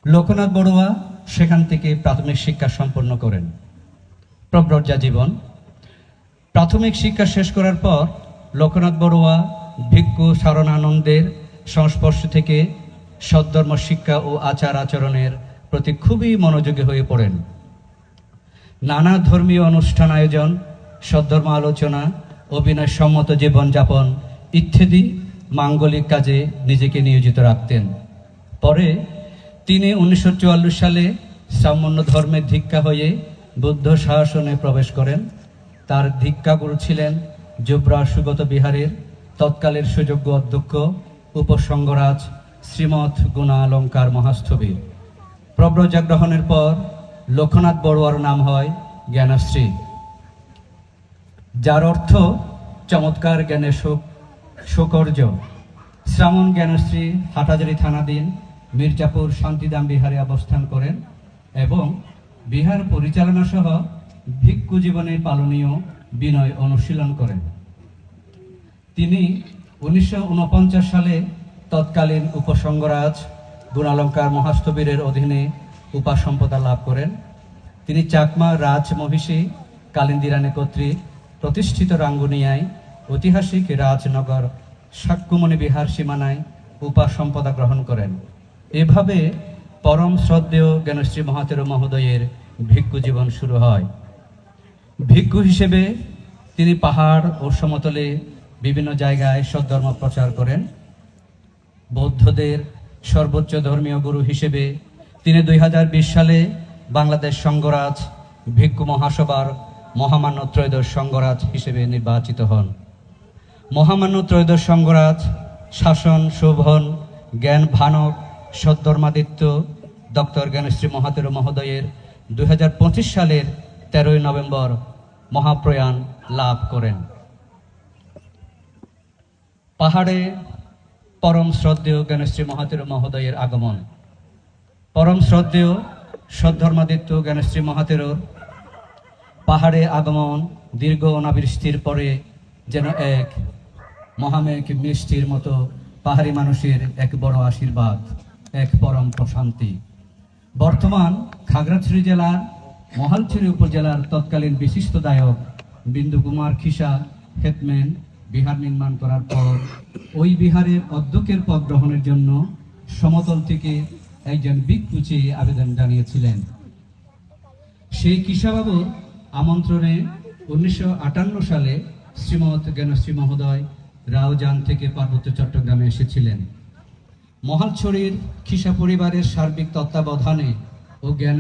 লোকনাথ বড়ুয়া সেখান থেকে প্রাথমিক শিক্ষা সম্পন্ন করেন। প্রব্রজা জীবন। প্রাথমিক শিক্ষা শেষ করার পর লোকনাথ বড়ুয়া ভিক্ষু শরণানন্দের সংস্পর্শ থেকে সদ্ধর্ম শিক্ষা ও আচার আচরণের প্রতি খুবই মনোযোগী হয়ে পড়েন। নানা ধর্মীয় অনুষ্ঠান আয়োজন, সদ্ধর্ম আলোচনা, অভিনয় সম্মত জীবনযাপন ইত্যাদি মাঙ্গলিক কাজে নিজেকে নিয়োজিত রাখতেন। পরে তিনি 1944 সালে সামান্য ধর্মের দীক্ষা হয়ে বুদ্ধ শাসনে প্রবেশ করেন। তার দীক্ষাগুরু ছিলেন যুবরাজ সুগত বিহারের তৎকালের সুযোগ্য অধ্যক্ষ উপসংগরাজ শ্রীমৎ গুণালঙ্কার মহাস্থবির। প্রব্রজা গ্রহণের পর লোকনাথ বড়ুয়ার নাম হয় জ্ঞানশ্রী, যার অর্থ চমৎকার জ্ঞানের সুকর্য। শ্রাবণ জ্ঞানশ্রী হাটহাজারী থানাধীন মির্জাপুর শান্তিধাম বিহারে অবস্থান করেন এবং বিহার পরিচালনা সহ ভিক্ষু জীবনের পালনীয় বিনয় অনুশীলন করেন। তিনি 1949 সালে তৎকালীন উপসংগরাজ গুণালঙ্কার মহাস্থবিরের অধীনে উপাসম্পদা লাভ করেন। তিনি চাকমা রাজমহিষী কালিন্দিরানী কর্তৃক প্রতিষ্ঠিত রাঙ্গুনিয়ায় ঐতিহাসিক রাজনগর সাক্কুমণি বিহার সীমানায় উপাসম্পদা গ্রহণ করেন। এভাবে পরম শ্রদ্ধেয় জ্ঞানশ্রী মহাতেরো মহোদয়ের ভিক্ষু জীবন শুরু হয়। ভিক্ষু হিসেবে তিনি পাহাড় ও সমতলে বিভিন্ন জায়গায় সদ্ধর্ম প্রচার করেন। বৌদ্ধদের সর্বোচ্চ ধর্মীয় গুরু হিসেবে তিনি 2020 সালে বাংলাদেশ সংঘরাজ ভিক্ষু মহাসভার মহামান্য ত্রয়োদশ সংঘরাজ হিসেবে নির্বাচিত হন। মহামান্য ত্রয়োদশ সংঘরাজ শাসন শোভন জ্ঞান ভানক সদ্ধর্মাদিত্য ডক্টর জ্ঞানশ্রী মহাতেরো মহোদয়ের 2025 সালের 13 নভেম্বর মহাপ্রয়াণ লাভ করেন। পাহাড়ে পরম শ্রদ্ধেয় জ্ঞানশ্রী মহাতেরো মহোদয়ের আগমন। পরম শ্রদ্ধেয় সদ্ধর্মাদিত্য জ্ঞানশ্রী মহাতেরোর পাহাড়ে আগমন দীর্ঘ অনাবৃষ্টির পরে যেন এক মহামেঘ বৃষ্টির মতো পাহাড়ি মানুষের এক বড় আশীর্বাদ, এক পরম প্রশান্তি। বর্তমান খাগড়াছড়ি জেলার মহালছড়ি উপজেলার তৎকালীন বিশিষ্ট গায়ক বিন্দু কুমার খিসা হেতম্যান বিহার নির্মাণ করার পর ওই বিহারের অধ্যক্ষের পদ গ্রহণের জন্য সমতল থেকে একজন ভিক্ষু চেয়ে আবেদন জানিয়েছিলেন। সেই কিসাবাবুর আমন্ত্রণে 1958 সালে শ্রীমৎ জ্ঞানশ্রী মহোদয় রাউজান থেকে পার্বত্য চট্টগ্রামে এসেছিলেন। মহালছড়ির খিসা পরিবারের সার্বিক তত্ত্বাবধানে ও জ্ঞান